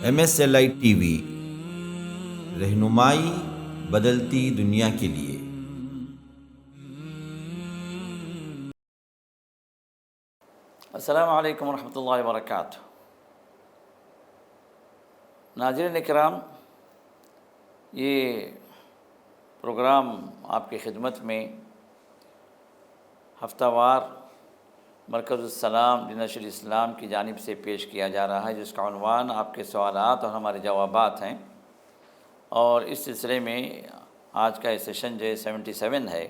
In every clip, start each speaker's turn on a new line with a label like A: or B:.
A: MSLI T V, رہنمائی بدلتی دنیا کے لیے۔
B: السلام علیکم ورحمۃ اللہ وبرکاتہ۔ ناظرین اکرام، یہ پروگرام آپ کی خدمت میں ہفتہ وار مرکز السلام لنشر الاسلام کی جانب سے پیش کیا جا رہا ہے، جس کا عنوان آپ کے سوالات اور ہمارے جوابات ہیں، اور اس سلسلے میں آج کا یہ سیشن جو ہے 77 ہے۔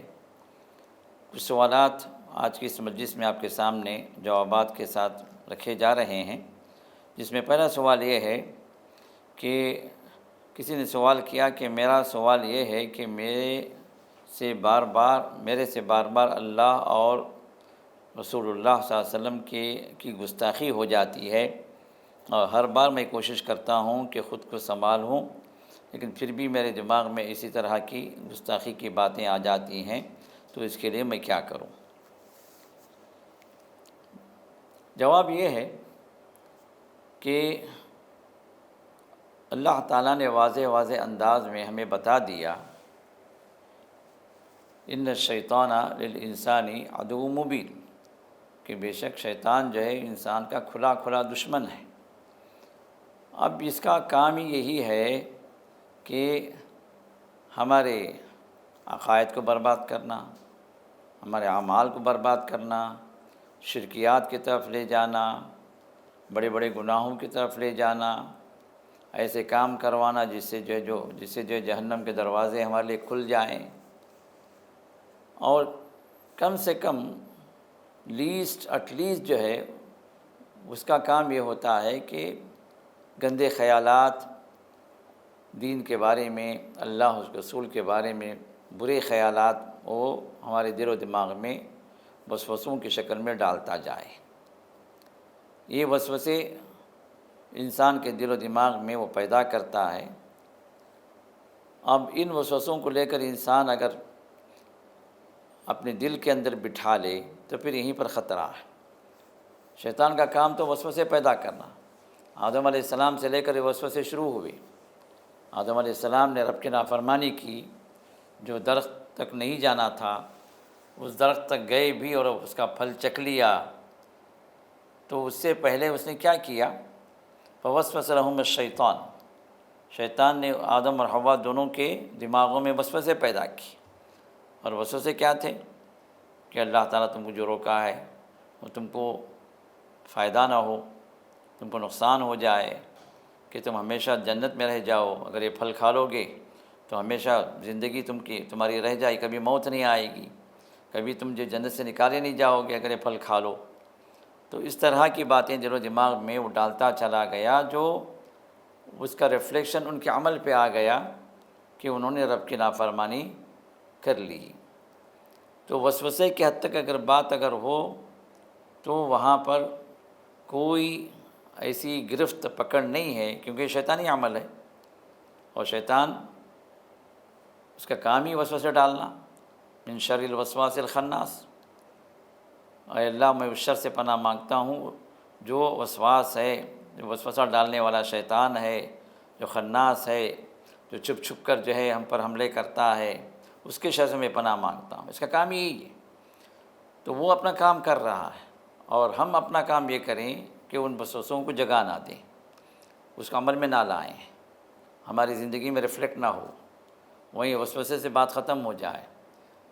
B: کچھ سوالات آج کی اس مجلس میں آپ کے سامنے جوابات کے ساتھ رکھے جا رہے ہیں، جس میں پہلا سوال یہ ہے کہ کسی نے سوال کیا کہ میرا سوال یہ ہے کہ میرے سے بار بار اللہ اور رسول اللہ صلی اللہ علیہ وسلم کی گستاخی ہو جاتی ہے، اور ہر بار میں کوشش کرتا ہوں کہ خود کو سنبھالوں، لیکن پھر بھی میرے دماغ میں اسی طرح کی گستاخی کی باتیں آ جاتی ہیں، تو اس کے لیے میں کیا کروں؟ جواب یہ ہے کہ اللہ تعالیٰ نے واضح انداز میں ہمیں بتا دیا، ان الشیطان للانسان عدو مبین، کہ بے شک شیطان جو ہے انسان کا کھلا دشمن ہے۔ اب اس کا کام ہی یہی ہے کہ ہمارے عقائد کو برباد کرنا، ہمارے اعمال کو برباد کرنا، شرکیات کی طرف لے جانا، بڑے گناہوں کی طرف لے جانا، ایسے کام کروانا جس سے جہنم کے دروازے ہمارے لیے کھل جائیں، اور کم سے کم ایٹ لیسٹ جو ہے اس کا کام یہ ہوتا ہے کہ گندے خیالات، دین کے بارے میں، اللہ اس کے رسول کے بارے میں برے خیالات وہ ہمارے دل و دماغ میں وسوسوں کی شکل میں ڈالتا جائے۔ یہ وسوسے انسان کے دل و دماغ میں وہ پیدا کرتا ہے۔ اب ان وسوسوں کو لے کر انسان اگر اپنے دل کے اندر بٹھا لے تو پھر یہیں پر خطرہ ہے۔ شیطان کا کام تو وسوسے پیدا کرنا۔ آدم علیہ السلام سے لے کر یہ وسوسے شروع ہوئے۔ آدم علیہ السلام نے رب کی نافرمانی کی، جو درخت تک نہیں جانا تھا اس درخت تک گئے بھی اور اس کا پھل چکھ لیا، تو اس سے پہلے اس نے کیا کیا؟ فوسوس لہم الشیطان، شیطان نے آدم اور حوا دونوں کے دماغوں میں وسوسے پیدا کی، اور وسوسے کیا تھے؟ کہ اللہ تعالیٰ تم کو جو روکا ہے وہ تم کو فائدہ نہ ہو، تم کو نقصان ہو جائے، کہ تم ہمیشہ جنت میں رہ جاؤ، اگر یہ پھل کھا لو گے تو ہمیشہ زندگی تمہاری رہ جائے، کبھی موت نہیں آئے گی، کبھی تم جو جنت سے نکالے نہیں جاؤ گے اگر یہ پھل کھا لو۔ تو اس طرح کی باتیں دل و دماغ میں وہ ڈالتا چلا گیا، جو اس کا ریفلیکشن ان کے عمل پہ آ گیا کہ انہوں نے رب کی نافرمانی کر لی۔ تو وسوسے کی حد تک بات ہو تو وہاں پر کوئی ایسی گرفت پکڑ نہیں ہے، کیونکہ شیطانی عمل ہے، اور شیطان اس کا کام ہی وسوسے ڈالنا۔ من شر الوسواس الخناس، اے اللہ میں اس شر سے پناہ مانگتا ہوں جو وسواس ہے، جو وسوسہ ڈالنے والا شیطان ہے، جو خناس ہے، جو چھپ کر جو ہے ہم پر حملے کرتا ہے، اس کے شر سے میں پناہ مانگتا ہوں۔ اس کا کام یہی ہے۔ تو وہ اپنا کام کر رہا ہے، اور ہم اپنا کام یہ کریں کہ ان وسوسوں کو جگہ نہ دیں، اس کو عمل میں نہ لائیں، ہماری زندگی میں ریفلیکٹ نہ ہو، وہیں وسوسے سے بات ختم ہو جائے۔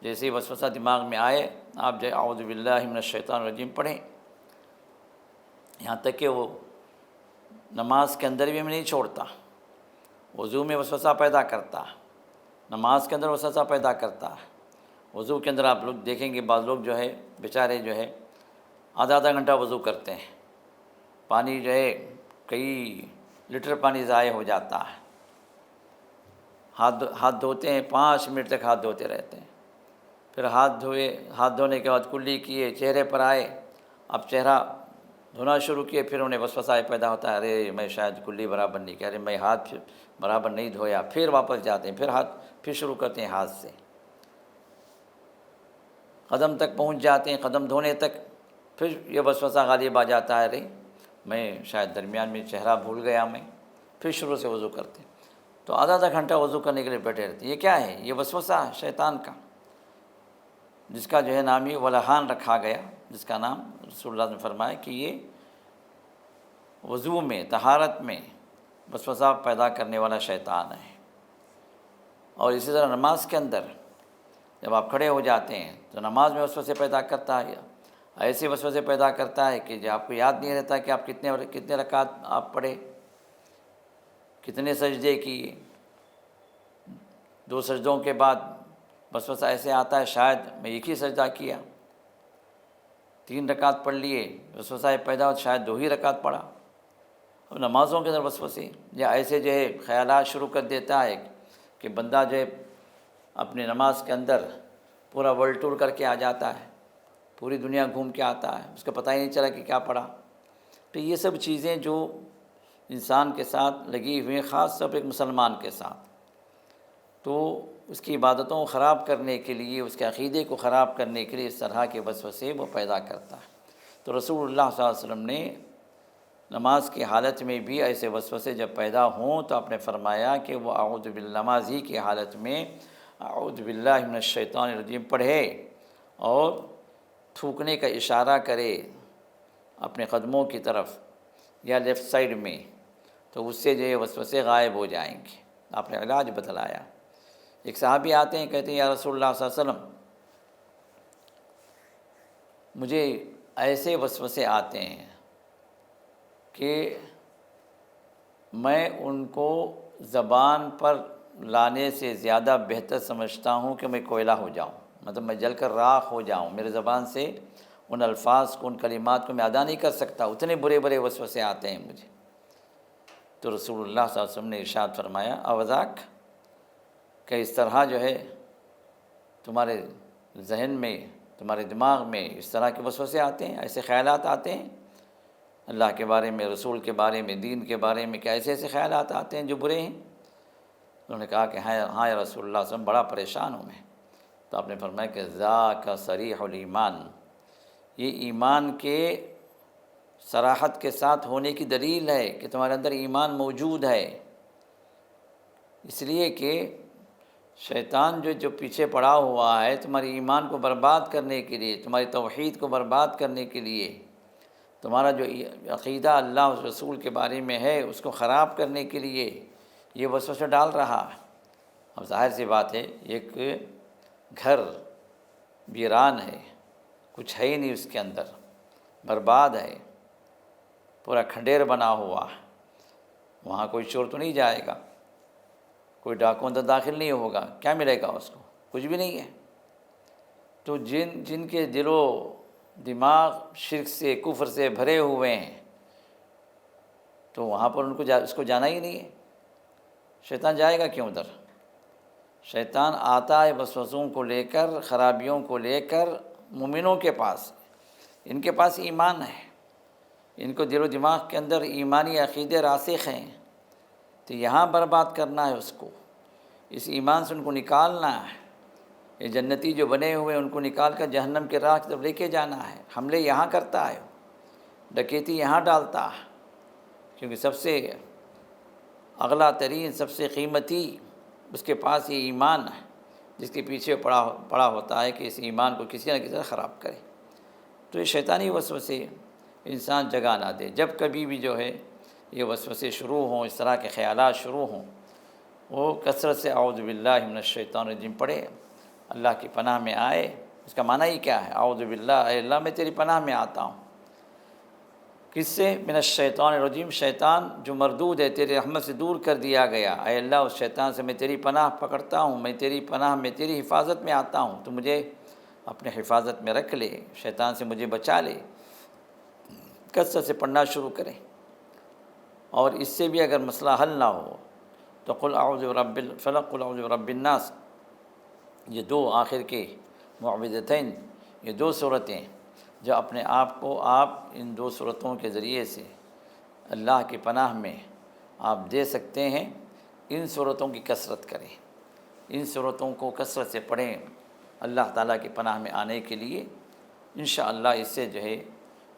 B: جیسے ہی وسوسہ دماغ میں آئے، آپ جو اعوذ باللہ من الشیطان الرجیم پڑھیں، یہاں تک کہ وہ نماز کے اندر بھی میں نہیں چھوڑتا، وضو میں وسوسہ پیدا کرتا، نماز کے اندر وسوسہ پیدا کرتا ہے۔ وضو کے اندر آپ لوگ دیکھیں گے بعض لوگ جو ہے بیچارے جو ہے آدھا گھنٹہ وضو کرتے ہیں، پانی جو ہے کئی لیٹر پانی ضائع ہو جاتا ہے، ہاتھ دھوتے ہیں 5 منٹ تک ہاتھ دھوتے رہتے ہیں، پھر ہاتھ دھونے کے بعد کلی کیے، چہرے پر آئے، اب چہرہ دھونا شروع کیے، پھر انہیں وسوسہ پیدا ہوتا ہے، ارے میں شاید کلی برابر نہیں کیا، ارے میں ہاتھ برابر نہیں دھویا، پھر واپس جاتے ہیں، پھر شروع کرتے ہیں ہاتھ سے، قدم تک پہنچ جاتے ہیں، قدم دھونے تک، پھر یہ وسوسہ غالب آ جاتا ہے، ارے میں شاید درمیان میں چہرہ بھول گیا، میں پھر شروع سے وضو کرتے، تو آدھا آدھا گھنٹہ وضو کرنے کے لیے بیٹھے رہتے. یہ کیا ہے؟ یہ وسوسہ ہے شیطان کا، جس کا جو ہے نام ہی ولہان رکھا گیا، جس کا نام رسول اللہ نے فرمایا کہ یہ وضو میں، طہارت میں وسوسہ پیدا کرنے والا شیطان ہے. اور اسی طرح نماز کے اندر جب آپ کھڑے ہو جاتے ہیں تو نماز میں وسوسے پیدا کرتا ہے، ایسے وسوسے پیدا کرتا ہے کہ جو آپ کو یاد نہیں رہتا کہ آپ کتنے رکعت آپ پڑھے، کتنے سجدے کیے. 2 سجدوں کے بعد وسوسہ ایسے آتا ہے شاید میں ایک ہی سجدہ کیا. 3 رکعت پڑھ لیے، وسوسہ پیدا ہو شاید 2 ہی رکعت پڑھا. اور نمازوں کے اندر وسوسے یا ایسے جو ہے خیالات شروع کر دیتا ہے کہ بندہ جو ہے اپنی نماز کے اندر پورا ورلڈ ٹور کر کے آ جاتا ہے، پوری دنیا گھوم کے آتا ہے، اس کو پتہ ہی نہیں چلا کہ کیا پڑھا. تو یہ سب چیزیں جو انسان کے ساتھ لگی ہوئی ہیں، خاص طور پہ ایک مسلمان کے ساتھ، تو اس کی عبادتوں کو خراب کرنے کے لیے، اس کے عقیدے کو خراب کرنے کے لیے اس طرح کے وسوسے وہ پیدا کرتا ہے. تو رسول اللہ صلی اللہ علیہ وسلم نے نماز کی حالت میں بھی ایسے وسوسے جب پیدا ہوں تو آپ نے فرمایا کہ وہ اعوذ باللہ، نماز ہی کی حالت میں اعوذ باللہ من الشیطان الرجیم پڑھے اور تھوکنے کا اشارہ کرے اپنے قدموں کی طرف یا لیفٹ سائڈ میں، تو اس سے جو ہے وسوسے غائب ہو جائیں گے. آپ نے علاج بتلایا. ایک صحابی آتے ہیں، کہتے ہیں یا رسول اللہ صلی اللہ علیہ وسلم مجھے ایسے وسوسے آتے ہیں کہ میں ان کو زبان پر لانے سے زیادہ بہتر سمجھتا ہوں کہ میں کوئلہ ہو جاؤں، مطلب میں جل کر راکھ ہو جاؤں. میرے زبان سے ان الفاظ کو، ان کلمات کو میں ادا نہیں کر سکتا، اتنے برے برے وسوسے آتے ہیں مجھے. تو رسول اللہ صلی اللہ علیہ وسلم نے ارشاد فرمایا اوذاک، کہ اس طرح جو ہے تمہارے ذہن میں، تمہارے دماغ میں اس طرح کے وسوسے آتے ہیں، ایسے خیالات آتے ہیں اللہ کے بارے میں، رسول کے بارے میں، دین کے بارے میں، کہ ایسے ایسے خیالات آتے ہیں جو برے ہیں. انہوں نے کہا کہ ہاں یا رسول اللہ صلی اللہ علیہ وسلم، بڑا پریشان ہوں میں. تو آپ نے فرمایا کہ ذاک صریح الایمان، یہ ایمان کے صراحت کے ساتھ ہونے کی دلیل ہے کہ تمہارے اندر ایمان موجود ہے. اس لیے کہ شیطان جو پیچھے پڑا ہوا ہے تمہارے ایمان کو برباد کرنے کے لیے، تمہاری توحید کو برباد کرنے کے لیے، تمہارا جو عقیدہ اللہ اور رسول کے بارے میں ہے اس کو خراب کرنے کے لیے یہ وسوسہ ڈال رہا ہے. اب ظاہر سی بات ہے، ایک گھر ویران ہے، کچھ ہے ہی نہیں اس کے اندر، برباد ہے، پورا کھنڈیر بنا ہوا، وہاں کوئی چور تو نہیں جائے گا، کوئی ڈاکو اندر داخل نہیں ہوگا، کیا ملے گا اس کو؟ کچھ بھی نہیں ہے. تو جن کے دل و دماغ شرک سے، کفر سے بھرے ہوئے ہیں، تو وہاں پر اس کو جانا ہی نہیں ہے. شیطان جائے گا کیوں ادھر؟ شیطان آتا ہے وسوسوں کو لے کر، خرابیوں کو لے کر مومنوں کے پاس. ان کے پاس ایمان ہے، ان کو دل و دماغ کے اندر ایمانی عقیدے راسخ ہیں، تو یہاں برباد کرنا ہے اس کو، اس ایمان سے ان کو نکالنا ہے. یہ جنتی جو بنے ہوئے ان کو نکال کر جہنم کے راہ کی طرف لے کے جانا ہے. حملے یہاں کرتا ہے، ڈکیتی یہاں ڈالتا ہے، کیونکہ سب سے اغلا ترین، سب سے قیمتی اس کے پاس یہ ایمان ہے، جس کے پیچھے پڑا ہوتا ہے کہ اس ایمان کو کسی نہ کسی طرح خراب کرے. تو یہ شیطانی وسوسے انسان جگہ نہ دے. جب کبھی بھی جو ہے یہ وسوسے شروع ہوں، اس طرح کے خیالات شروع ہوں، وہ کثرت سے اعوذ باللہ من الشیطان الرجیم پڑھے، اللہ کی پناہ میں آئے. اس کا معنی ہی کیا ہے؟ اعوذ باللہ، اے اللہ میں تیری پناہ میں آتا ہوں. کس سے؟ من الشیطان الرجیم، شیطان جو مردود ہے، تیری رحمت سے دور کر دیا گیا. اے اللہ اس شیطان سے میں تیری پناہ پکڑتا ہوں، میں تیری پناہ میں، تیری حفاظت میں آتا ہوں، تو مجھے اپنے حفاظت میں رکھ لے، شیطان سے مجھے بچا لے. کثرت سے پڑھنا شروع کریں. اور اس سے بھی اگر مسئلہ حل نہ ہو تو قل اعوذ برب الفلق، قل اعوذ برب الناس، یہ 2 آخر کے معوذتین، یہ 2 صورتیں جو اپنے آپ کو آپ ان 2 صورتوں کے ذریعے سے اللہ کی پناہ میں آپ دے سکتے ہیں. ان صورتوں کی کثرت کریں، ان صورتوں کو کثرت سے پڑھیں اللہ تعالیٰ کی پناہ میں آنے کے لیے. انشاءاللہ اس سے جو ہے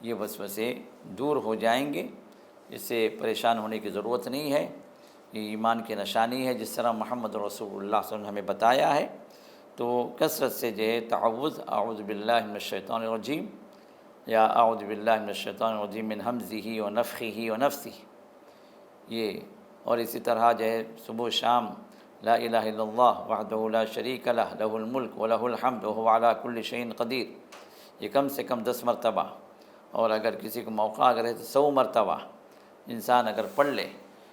B: یہ وسوسے دور ہو جائیں گے. اس سے پریشان ہونے کی ضرورت نہیں ہے. یہ ایمان کی نشانی ہے، جس طرح محمد رسول اللہ صلی اللہ علیہ وسلم نے ہمیں بتایا ہے۔ تو کثرت سے جو ہے تعوذ، اعوذ باللہ من الشیطان الرجیم یا اعوذ باللہ من الشیطان الرجیم من ہمزہ ونفخہ ونفثہ، یہ، اور اسی طرح جو ہے صبح و شام لا الہ الا اللہ وحدہ لا شریک لہ لہ الملک ولہ الحمد وہو علی کل شیء قدیر، یہ کم سے کم 10 مرتبہ، اور اگر کسی کو موقع اگر ہے تو 100 مرتبہ انسان اگر پڑھ لے،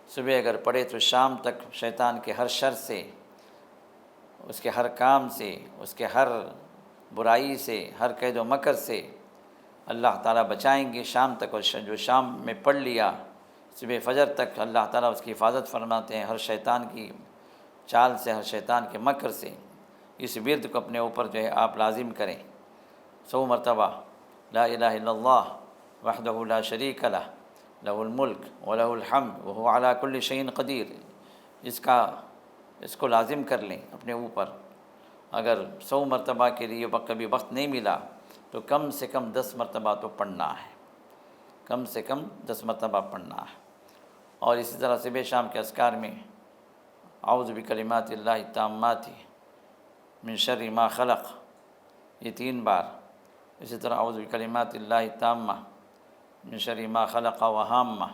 B: صبح اگر پڑھے تو شام تک شیطان کے ہر شر سے، اس کے ہر کام سے، اس کے ہر برائی سے، ہر قید و مکر سے اللہ تعالیٰ بچائیں گے شام تک، اور جو شام میں پڑھ لیا صبح فجر تک اللہ تعالیٰ اس کی حفاظت فرماتے ہیں ہر شیطان کی چال سے، ہر شیطان کے مکر سے۔ اس ورد کو اپنے اوپر جو ہے آپ لازم کریں 100 مرتبہ، لا الہ الا اللہ وحدہ لا شریک لہ لہ الملک ولہ الحمد وہو علی کل شیء قدیر، اس کو لازم کر لیں اپنے اوپر۔ اگر 100 مرتبہ کے لیے کبھی وقت نہیں ملا تو کم سے کم 10 مرتبہ تو پڑھنا ہے، کم سے کم 10 مرتبہ پڑھنا ہے۔ اور اسی طرح صبح شام کے اذکار میں اعوذ بکلمات اللہ التامات من شر ما خلق، یہ 3 بار، اسی طرح اعوذ بکلمات اللہ التامہ من شر ما خلق وہامہ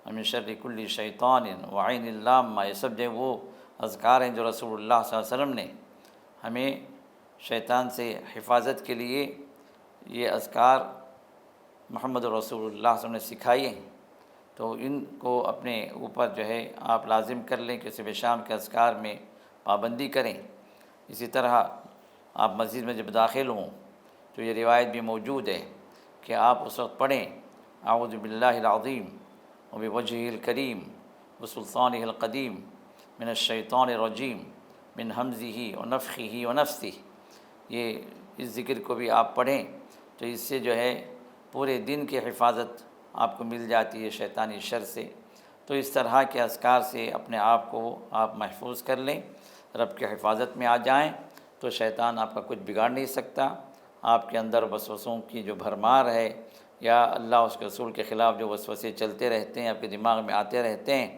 B: ومن شر کل شیطان وعین اللامہ، یہ سب جو وہ اذکار ہیں جو رسول اللہ صلی اللہ علیہ وسلم نے ہمیں شیطان سے حفاظت کے لیے یہ اذکار محمد رسول اللہ صلی اللہ علیہ وسلم نے سکھائی ہیں۔ تو ان کو اپنے اوپر جو ہے آپ لازم کر لیں کہ صبح شام کے اذکار میں پابندی کریں۔ اسی طرح آپ مسجد میں جب داخل ہوں تو یہ روایت بھی موجود ہے کہ آپ اس وقت پڑھیں اعوذ باللہ العظیم وبوجہہ الکریم وسلطانہ القدیم من الشیطان الرجیم من ہمزہ ونفخہ ونفثہ، یہ اس ذکر کو بھی آپ پڑھیں تو اس سے جو ہے پورے دن کی حفاظت آپ کو مل جاتی ہے شیطانی شر سے۔ تو اس طرح کے اذکار سے اپنے آپ کو آپ محفوظ کر لیں، رب کے حفاظت میں آ جائیں تو شیطان آپ کا کچھ بگاڑ نہیں سکتا۔ آپ کے اندر وسوسوں کی جو بھرمار ہے یا اللہ اس کے رسول کے خلاف جو وسوسے چلتے رہتے ہیں، آپ کے دماغ میں آتے رہتے ہیں،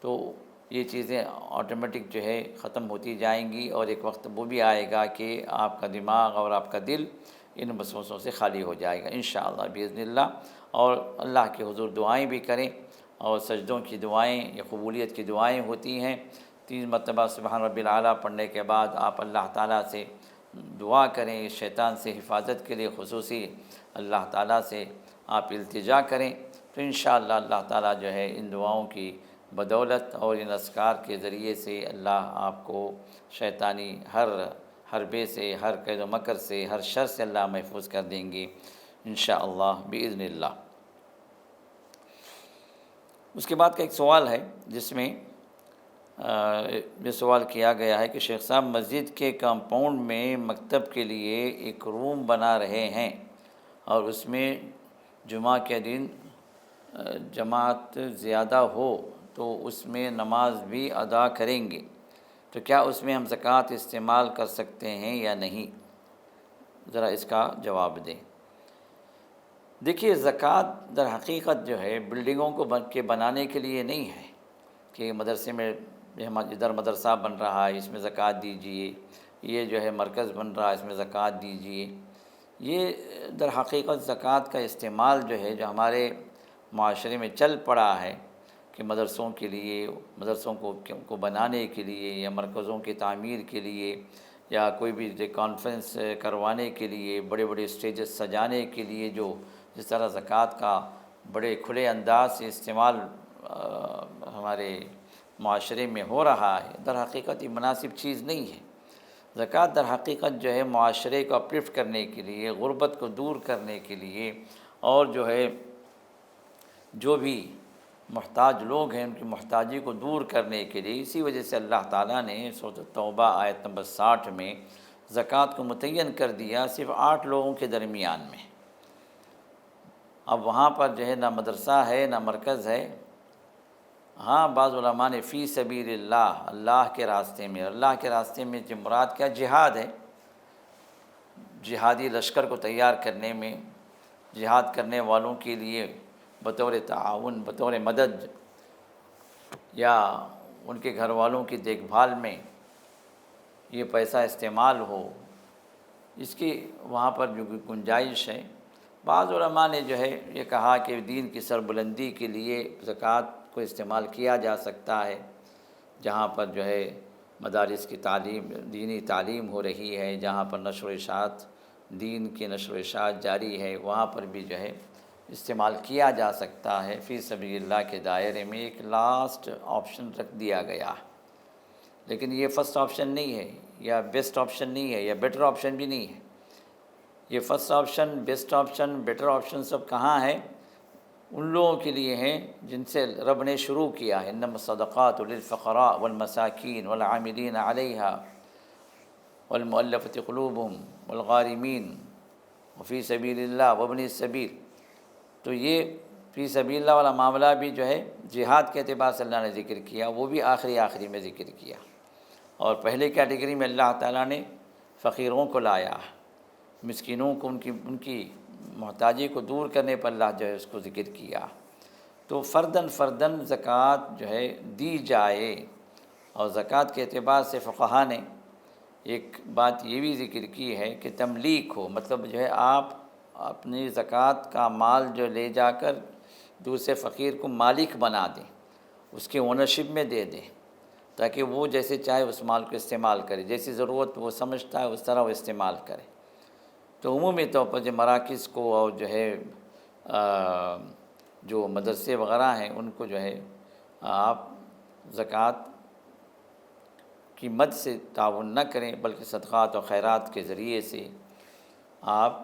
B: تو یہ چیزیں آٹومیٹک جو ہے ختم ہوتی جائیں گی، اور ایک وقت وہ بھی آئے گا کہ آپ کا دماغ اور آپ کا دل ان وسوسوں سے خالی ہو جائے گا انشاءاللہ باذن اللہ۔ اور اللہ کے حضور دعائیں بھی کریں، اور سجدوں کی دعائیں یا قبولیت کی دعائیں ہوتی ہیں۔ 3 مرتبہ سبحان ربی الاعلیٰ پڑھنے کے بعد آپ اللہ تعالیٰ سے دعا کریں، شیطان سے حفاظت کے لیے خصوصی اللہ تعالیٰ سے آپ التجا کریں، تو انشاءاللہ اللہ تعالیٰ جو ہے ان دعاؤں کی بدولت اور ان اذکار کے ذریعے سے اللہ آپ کو شیطانی ہر حربے سے، ہر قید و مکر سے، ہر شر سے اللہ محفوظ کر دیں گے انشاءاللہ باذن اللہ۔ اس کے بعد کا ایک سوال ہے جس میں یہ سوال کیا گیا ہے کہ شیخ صاحب مسجد کے کمپاؤنڈ میں مکتب کے لیے ایک روم بنا رہے ہیں اور اس میں جمعہ کے دن جماعت زیادہ ہو تو اس میں نماز بھی ادا کریں گے، تو کیا اس میں ہم زکوٰۃ استعمال کر سکتے ہیں یا نہیں؟ ذرا اس کا جواب دیں۔ دیکھیے زکوٰۃ در حقیقت جو ہے بلڈنگوں کو بنانے کے لیے نہیں ہے کہ مدرسے میں ادھر مدرسہ بن رہا ہے اس میں زکوٰۃ دیجیے، یہ جو ہے مرکز بن رہا ہے اس میں زکوٰۃ دیجیے۔ یہ در حقیقت زکوٰۃ کا استعمال جو ہے جو ہمارے معاشرے میں چل پڑا ہے کہ مدرسوں کے لیے، مدرسوں کو بنانے کے لیے یا مرکزوں کی تعمیر کے لیے یا کوئی بھی کانفرنس کروانے کے لیے، بڑے بڑے اسٹیجز سجانے کے لیے جو جس طرح زکوٰۃ کا بڑے کھلے انداز سے استعمال ہمارے معاشرے میں ہو رہا ہے، در حقیقت یہ مناسب چیز نہیں ہے۔ زکوٰۃ در حقیقت جو ہے معاشرے کو اپلفٹ کرنے کے لیے، غربت کو دور کرنے کے لیے، اور جو ہے جو بھی محتاج لوگ ہیں ان کی محتاجی کو دور کرنے کے لیے، اسی وجہ سے اللہ تعالیٰ نے سورۃ التوبہ آیت نمبر 60 میں زکوٰۃ کو متعین کر دیا صرف 8 لوگوں کے درمیان میں۔ اب وہاں پر جو ہے نہ مدرسہ ہے نہ مرکز ہے، ہاں بعض علماء نے فی سبیل اللہ، اللہ کے راستے میں، اللہ کے راستے میں جو مراد کیا جہاد ہے، جہادی لشکر کو تیار کرنے میں، جہاد کرنے والوں کے لیے بطور تعاون، بطور مدد، یا ان کے گھر والوں کی دیکھ بھال میں یہ پیسہ استعمال ہو، اس کی وہاں پر جو گنجائش ہے۔ بعض علماء نے جو ہے یہ کہا کہ دین کی سربلندی کے لیے زکوٰۃ کو استعمال کیا جا سکتا ہے، جہاں پر جو ہے مدارس کی تعلیم، دینی تعلیم ہو رہی ہے، جہاں پر نشر و اشاعت، دین کی نشر و اشاعت جاری ہے، وہاں پر بھی جو ہے استعمال کیا جا سکتا ہے۔ فی سبیل اللہ کے دائرے میں ایک لاسٹ آپشن رکھ دیا گیا، لیکن یہ فرسٹ آپشن نہیں ہے، یا بیسٹ آپشن نہیں ہے، یا بیٹر آپشن بھی نہیں ہے۔ یہ first option, best option, better option سب کہاں ہے؟ ان لوگوں کے لیے ہیں جن سے رب نے شروع کیا ہے، انما الصدقات للفقراء والمساکین والعاملین علیہا والمؤلفۃ قلوبہم والغارمین وفی سبیل اللہ وابن السبیل۔ تو یہ فی سبیل اللہ والا معاملہ بھی جو ہے جہاد کے اعتبار سے اللہ نے ذکر کیا، وہ بھی آخری میں ذکر کیا۔ اور پہلے کیٹیگری میں اللہ تعالیٰ نے فقیروں کو لایا، مسکینوں کو ان کی محتاجی کو دور کرنے پر اللہ جو ہے اس کو ذکر کیا۔ تو فرداً زکوٰۃ جو ہے دی جائے۔ اور زکوٰۃ کے اعتبار سے فقہا نے ایک بات یہ بھی ذکر کی ہے کہ تملیک ہو، مطلب جو ہے آپ اپنی زکوٰۃ کا مال جو لے جا کر دوسرے فقیر کو مالک بنا دیں، اس کے اونرشپ میں دے دیں، تاکہ وہ جیسے چاہے اس مال کو استعمال کرے، جیسی ضرورت وہ سمجھتا ہے اس طرح وہ استعمال کرے۔ تو عمومی طور پر جو مراکز کو اور جو ہے جو مدرسے وغیرہ ہیں ان کو جو ہے آپ زکوٰۃ کی مد سے تعاون نہ کریں، بلکہ صدقات و خیرات کے ذریعے سے آپ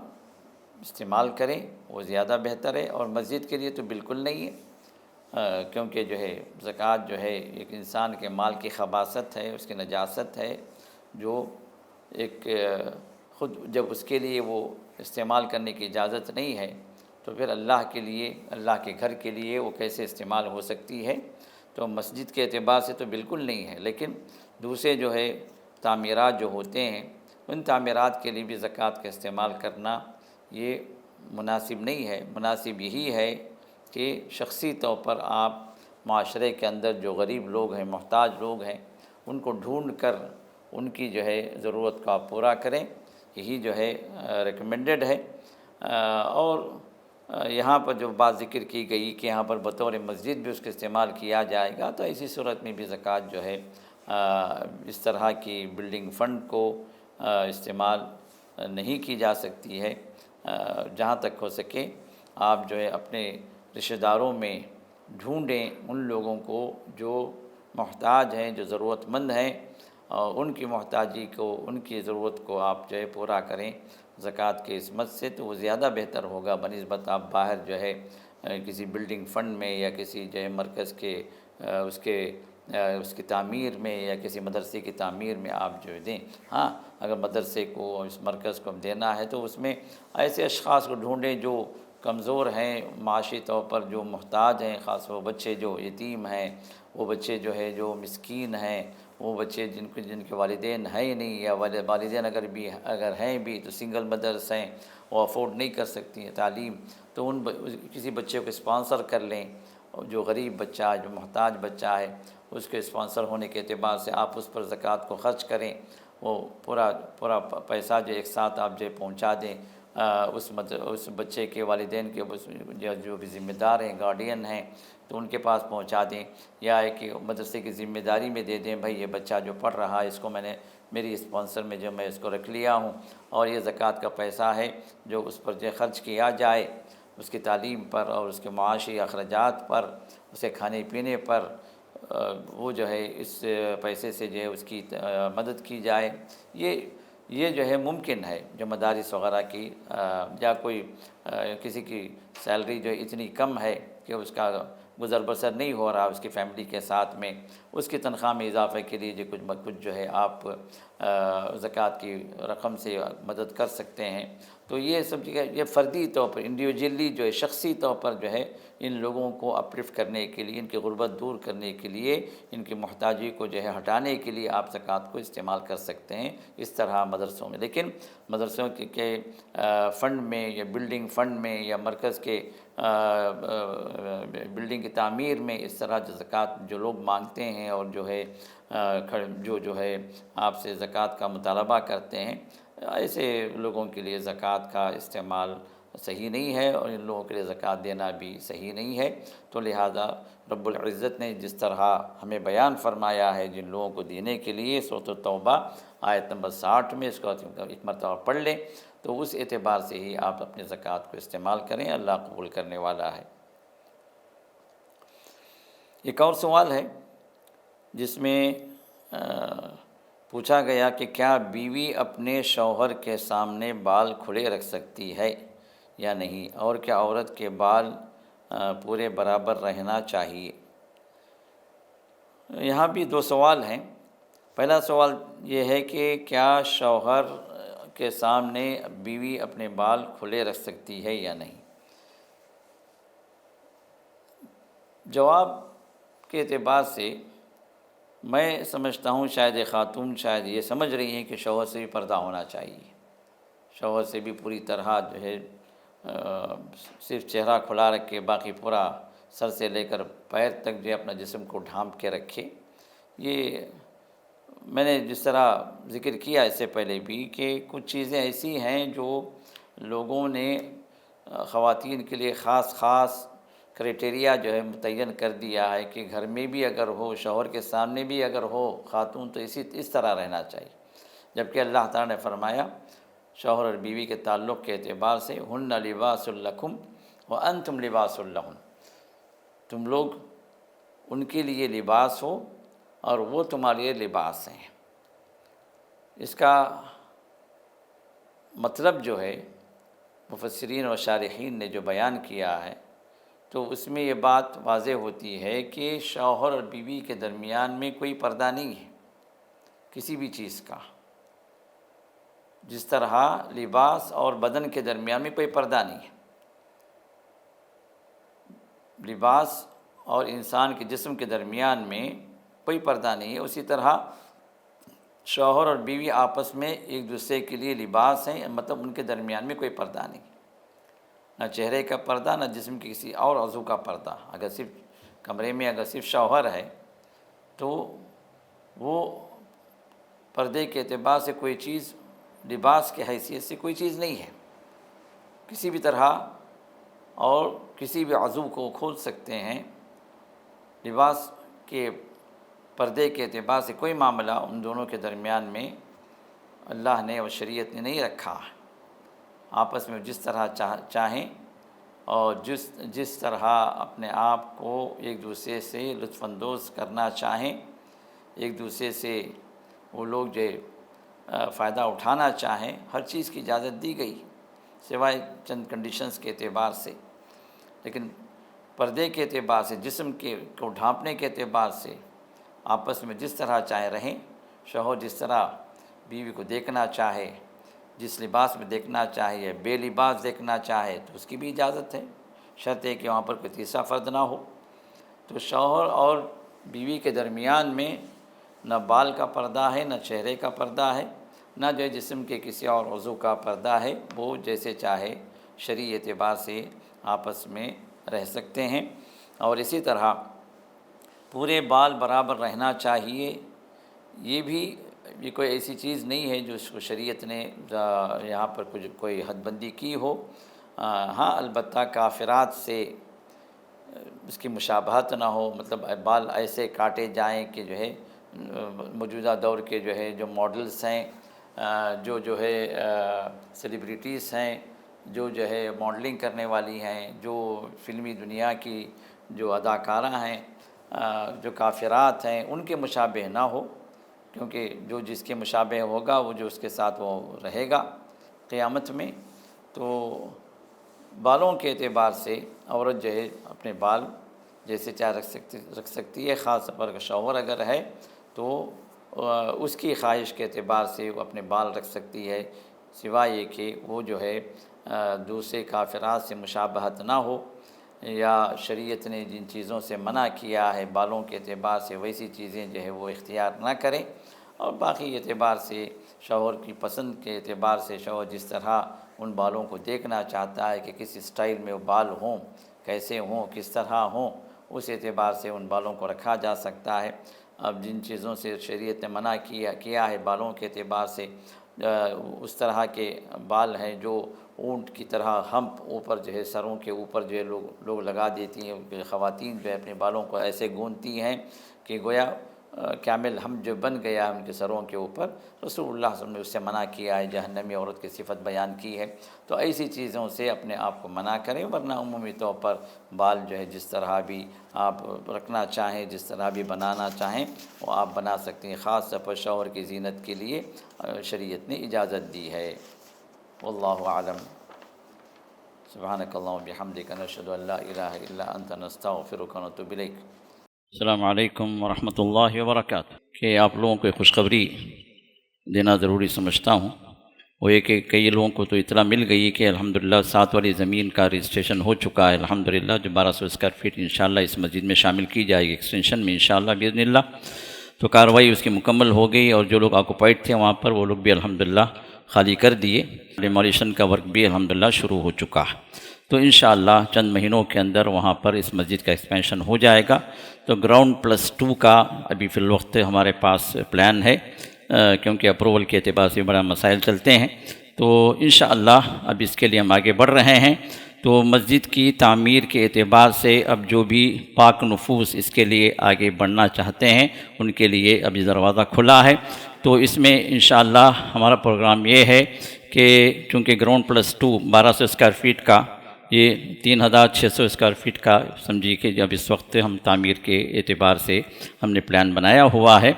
B: استعمال کریں، وہ زیادہ بہتر ہے۔ اور مسجد کے لیے تو بالکل نہیں ہے، کیونکہ جو ہے زکوٰۃ جو ہے ایک انسان کے مال کی خباثت ہے، اس کی نجاست ہے، جو ایک خود جب اس کے لیے وہ استعمال کرنے کی اجازت نہیں ہے تو پھر اللہ کے لیے، اللہ کے گھر کے لیے وہ کیسے استعمال ہو سکتی ہے؟ تو مسجد کے اعتبار سے تو بالکل نہیں ہے، لیکن دوسرے جو ہے تعمیرات جو ہوتے ہیں ان تعمیرات کے لیے بھی زکوٰۃ کا استعمال کرنا یہ مناسب نہیں ہے۔ مناسب یہی ہے کہ شخصی طور پر آپ معاشرے کے اندر جو غریب لوگ ہیں، محتاج لوگ ہیں، ان کو ڈھونڈ کر ان کی جو ہے ضرورت کو آپ پورا کریں، یہی جو ہے ریکمینڈڈ ہے۔ اور یہاں پر جو بات ذکر کی گئی کہ یہاں پر بطور مسجد بھی اس کا استعمال کیا جائے گا، تو ایسی صورت میں بھی زکوٰۃ جو ہے اس طرح کی بلڈنگ فنڈ کو استعمال نہیں کی جا سکتی ہے۔ جہاں تک ہو سکے آپ جو ہے اپنے رشتہ داروں میں ڈھونڈیں ان لوگوں کو جو محتاج ہیں، جو ضرورت مند ہیں، اور ان کی محتاجی کو، ان کی ضرورت کو آپ جو ہے پورا کریں زکوٰۃ کے اس مد سے، تو وہ زیادہ بہتر ہوگا بنسبت آپ باہر جو ہے کسی بلڈنگ فنڈ میں یا کسی جو ہے مرکز کے اس کی تعمیر میں یا کسی مدرسے کی تعمیر میں آپ جو دیں۔ ہاں، اگر مدرسے کو اور اس مرکز کو دینا ہے تو اس میں ایسے اشخاص کو ڈھونڈیں جو کمزور ہیں، معاشی طور پر جو محتاج ہیں، خاص وہ بچے جو یتیم ہیں، وہ بچے جو ہے جو مسکین ہیں، وہ بچے جن کے والدین ہیں ہی نہیں، یا والدین اگر ہیں بھی تو سنگل مدرس ہیں، وہ افورڈ نہیں کر سکتی ہیں تعلیم، تو کسی بچے کو اسپانسر کر لیں، اور جو غریب بچہ ہے، جو محتاج بچہ ہے، اس کے اسپانسر ہونے کے اعتبار سے آپ اس پر زکوٰۃ کو خرچ کریں، وہ پورا پیسہ جو ایک ساتھ آپ جو پہنچا دیں اس بچے کے والدین کے، جو بھی ذمہ دار ہیں، گارڈین ہیں، تو ان کے پاس پہنچا دیں، یا ایک مدرسے کی ذمہ داری میں دے دیں، بھائی یہ بچہ جو پڑھ رہا ہے اس کو میں نے میری اسپانسر میں جو میں اس کو رکھ لیا ہوں، اور یہ زکوٰۃ کا پیسہ ہے جو اس پر جو خرچ کیا جائے، اس کی تعلیم پر اور اس کے معاشی اخراجات پر، اسے کھانے پینے پر، وہ جو ہے اس پیسے سے جو ہے اس کی مدد کی جائے۔ یہ جو ہے ممکن ہے، جو مدارس وغیرہ کی یا کوئی کسی کی سیلری جو اتنی کم ہے کہ اس کا گزر بسر نہیں ہو رہا اس کی فیملی کے ساتھ میں، اس کی تنخواہ میں اضافے کے لیے جو کچھ جو ہے آپ زکوٰۃ کی رقم سے مدد کر سکتے ہیں۔ تو یہ سب چیزیں یہ فردی طور پر، انڈیویجولی جو ہے شخصی طور پر جو ہے ان لوگوں کو اپلفٹ کرنے کے لیے، ان کی غربت دور کرنے کے لیے، ان کی محتاجی کو جو ہے ہٹانے کے لیے آپ زکوٰۃ کو استعمال کر سکتے ہیں اس طرح مدرسوں میں۔ لیکن مدرسوں کے فنڈ میں یا بلڈنگ فنڈ میں یا مرکز کے بلڈنگ کی تعمیر میں اس طرح جو زکوٰۃ جو لوگ مانگتے ہیں اور جو ہے جو ہے آپ سے زکوٰۃ کا مطالبہ کرتے ہیں، ایسے لوگوں کے لیے زکوٰۃ کا استعمال صحیح نہیں ہے، اور ان لوگوں کے لیے زکوٰۃ دینا بھی صحیح نہیں ہے۔ تو لہٰذا رب العزت نے جس طرح ہمیں بیان فرمایا ہے جن لوگوں کو دینے کے لیے، سورۃ التوبہ آیت نمبر 60 میں، اس کو ایک مرتبہ پڑھ لیں تو اس اعتبار سے ہی آپ اپنے زکوٰۃ کو استعمال کریں، اللہ قبول کرنے والا ہے۔ ایک اور سوال ہے جس میں پوچھا گیا کہ کیا بیوی اپنے شوہر کے سامنے بال کھلے رکھ سکتی ہے یا نہیں، اور کیا عورت کے بال پورے برابر رہنا چاہیے؟ یہاں بھی دو سوال ہیں۔ پہلا سوال یہ ہے کہ کیا شوہر کے سامنے بیوی اپنے بال کھلے رکھ سکتی ہے یا نہیں؟ جواب کے اعتبار سے میں سمجھتا ہوں شاید یہ خاتون شاید یہ سمجھ رہی ہیں کہ شوہر سے بھی پردہ ہونا چاہیے، شوہر سے بھی پوری طرح جو ہے صرف چہرہ کھلا رکھ کے باقی پورا سر سے لے کر پیر تک جو ہے اپنا جسم کو ڈھانپ کے رکھے۔ یہ میں نے جس طرح ذکر کیا اس سے پہلے بھی کہ کچھ چیزیں ایسی ہیں جو لوگوں نے خواتین کے لیے خاص کرائٹیریا جو ہے متعین کر دیا ہے کہ گھر میں بھی اگر ہو، شوہر کے سامنے بھی اگر ہو خاتون تو اس طرح رہنا چاہیے، جبکہ اللہ تعالیٰ نے فرمایا شوہر اور بیوی کے تعلق کے اعتبار سے ہن لباس لکم وانتم لباس لہن، تم لوگ ان کے لیے لباس ہو اور وہ تمہارے لیے لباس ہیں۔ اس کا مطلب جو ہے مفسرین و شارحین نے جو بیان کیا ہے تو اس میں یہ بات واضح ہوتی ہے کہ شوہر اور بیوی کے درمیان میں کوئی پردہ نہیں ہے کسی بھی چیز کا، جس طرح لباس اور بدن کے درمیان میں کوئی پردہ نہیں ہے، لباس اور انسان کے جسم کے درمیان میں کوئی پردہ نہیں ہے، اسی طرح شوہر اور بیوی آپس میں ایک دوسرے کے لیے لباس ہیں، مطلب ان کے درمیان میں کوئی پردہ نہیں، نہ چہرے کا پردہ نہ جسم کے کسی اور عضو کا پردہ۔ اگر صرف کمرے میں اگر صرف شوہر ہے تو وہ پردے کے اعتبار سے کوئی چیز لباس کی حیثیت سے کوئی چیز نہیں ہے، کسی بھی طرح اور کسی بھی عضو کو کھول سکتے ہیں، لباس کے پردے کے اعتبار سے کوئی معاملہ ان دونوں کے درمیان میں اللہ نے اور شریعت نے نہیں رکھا ہے۔ آپس میں جس طرح چاہیں اور جس طرح اپنے آپ کو ایک دوسرے سے لطف اندوز کرنا چاہیں، ایک دوسرے سے وہ لوگ جو فائدہ اٹھانا چاہیں، ہر چیز کی اجازت دی گئی سوائے چند کنڈیشنز کے اعتبار سے، لیکن پردے کے اعتبار سے جسم کو ڈھانپنے کے اعتبار سے آپس میں جس طرح چاہے رہیں، شوہر جس طرح بیوی کو دیکھنا چاہے، جس لباس میں دیکھنا چاہے یا بے لباس دیکھنا چاہے تو اس کی بھی اجازت ہے، شرط ہے کہ وہاں پر کوئی تیسرا فرد نہ ہو۔ تو شوہر اور بیوی کے درمیان میں نہ بال کا پردہ ہے، نہ چہرے کا پردہ ہے، نہ جو ہے جسم کے کسی اور عضو کا پردہ ہے، وہ جیسے چاہے شرعی اعتبار سے آپس میں رہ سکتے ہیں۔ اور اسی طرح پورے بال برابر رہنا چاہیے، یہ کوئی ایسی چیز نہیں ہے جو اس کو شریعت نے یہاں پر کوئی حد بندی کی ہو۔ ہاں البتہ کافرات سے اس کی مشابہت نہ ہو، مطلب بال ایسے کاٹے جائیں کہ جو ہے موجودہ دور کے جو ماڈلز ہیں، جو ہے سیلیبریٹیز ہیں، جو ہے ماڈلنگ کرنے والی ہیں، جو فلمی دنیا کی جو اداکارہ ہیں، جو کافرات ہیں، ان کے مشابہ نہ ہو، کیونکہ جو جس کے مشابہ ہوگا وہ جو اس کے ساتھ وہ رہے گا قیامت میں۔ تو بالوں کے اعتبار سے عورت جو ہے اپنے بال جیسے چاہے رکھ سکتی ہے، خاص طور پر شوہر اگر ہے تو اس کی خواہش کے اعتبار سے وہ اپنے بال رکھ سکتی ہے، سوائے یہ کہ وہ جو ہے دوسرے کافرات سے مشابہت نہ ہو۔ یا شریعت نے جن چیزوں سے منع کیا ہے بالوں کے اعتبار سے ویسی چیزیں جو ہے وہ اختیار نہ کریں، اور باقی اعتبار سے شوہر کی پسند کے اعتبار سے شوہر جس طرح ان بالوں کو دیکھنا چاہتا ہے کہ کس اسٹائل میں وہ بال ہوں، کیسے ہوں، کس طرح ہوں، اس اعتبار سے ان بالوں کو رکھا جا سکتا ہے۔ اب جن چیزوں سے شریعت نے منع کیا ہے بالوں کے اعتبار سے، اس طرح کے بال ہیں جو اونٹ کی طرح ہمپ اوپر جو ہے سروں کے اوپر جو ہے لوگ لگا دیتی ہیں، خواتین جو ہے اپنے بالوں کو ایسے گوندتی ہیں کہ گویا کامل ہم جو بن گیا ان کے سروں کے اوپر۔ رسول اللہ صلی اللہ علیہ وسلم نے اس سے منع کیا ہے، جہنمی عورت کی صفت بیان کی ہے۔ تو ایسی چیزوں سے اپنے آپ کو منع کریں، ورنہ عمومی طور پر بال جو ہے جس طرح بھی آپ رکھنا چاہیں، جس طرح بھی بنانا چاہیں وہ آپ بنا سکتے ہیں۔ خاص طور پر شوہر کی زینت کے لیے شریعت نے اجازت دی ہے۔ واللہ اعلم۔ سبحانک اللہم بحمدک، نشہد ان لا الہ الا انت، نستغفرک ونتوب الیک۔
C: السلام علیکم ورحمۃ اللہ وبرکاتہ۔ کہ آپ لوگوں کو خوشخبری دینا ضروری سمجھتا ہوں، وہ یہ کہ کئی لوگوں کو تو اطلاع مل گئی کہ الحمدللہ 7 والی زمین کا رجسٹریشن ہو چکا ہے الحمدللہ، جو 1200 اسکوائر فٹ انشاءاللہ اس مسجد میں شامل کی جائے گی ایکسٹینشن میں انشاءاللہ باذن اللہ۔ تو کارروائی اس کی مکمل ہو گئی، اور جو لوگ آکوپائڈ تھے وہاں پر وہ لوگ بھی الحمدللہ خالی کر دیے، ڈیمولیشن کا ورک بھی الحمدللہ شروع ہو چکا ہے۔ تو انشاءاللہ چند مہینوں کے اندر وہاں پر اس مسجد کا ایکسپینشن ہو جائے گا۔ تو گراؤنڈ +2 کا ابھی فی الوقت ہمارے پاس پلان ہے، کیونکہ اپروول کے اعتبار سے بڑا مسائل چلتے ہیں۔ تو انشاءاللہ اب اس کے لیے ہم آگے بڑھ رہے ہیں۔ تو مسجد کی تعمیر کے اعتبار سے اب جو بھی پاک نفوس اس کے لیے آگے بڑھنا چاہتے ہیں ان کے لیے ابھی دروازہ کھلا ہے۔ تو اس میں انشاءاللہ ہمارا پروگرام یہ ہے کہ چونکہ گراؤنڈ +2 1200 اسکوائر فٹ کا، یہ 3600 اسکوائر فٹ کا سمجھیے کہ جب اس وقت ہم تعمیر کے اعتبار سے ہم نے پلان بنایا ہوا ہے،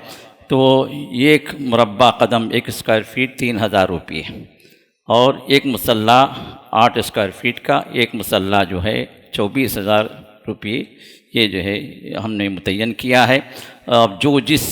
C: تو یہ ایک مربع قدم 1 اسکوائر فٹ 3000 روپے، اور ایک مسلح 8 اسکوائر فٹ کا ایک مسلح جو ہے 24000 روپے، یہ جو ہے ہم نے متعین کیا ہے۔ اب جو جس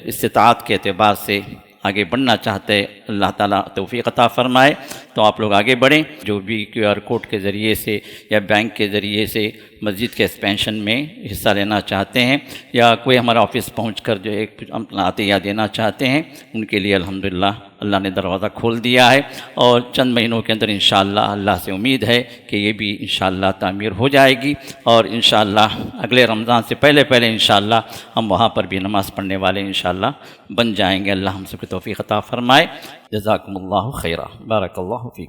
C: استطاعت کے اعتبار سے آگے بڑھنا چاہتے اللہ تعالیٰ توفیق عطا فرمائے تو آپ لوگ آگے بڑھیں۔ جو بھی QR کوڈ کے ذریعے سے یا بینک کے ذریعے سے مسجد کے ایکسپینشن میں حصہ لینا چاہتے ہیں، یا کوئی ہمارا آفس پہنچ کر جو ایک اپنا عطیہ دینا چاہتے ہیں، ان کے لیے الحمدللہ اللہ نے دروازہ کھول دیا ہے، اور چند مہینوں کے اندر انشاءاللہ اللہ سے امید ہے کہ یہ بھی انشاءاللہ تعمیر ہو جائے گی، اور انشاءاللہ اگلے رمضان سے پہلے انشاءاللہ ہم وہاں پر بھی نماز پڑھنے والے انشاءاللہ بن جائیں گے۔ اللہ ہم سب کو توفیق عطا فرمائے۔ جزاکم اللہ خیرہ، بارک اللہ فیکم۔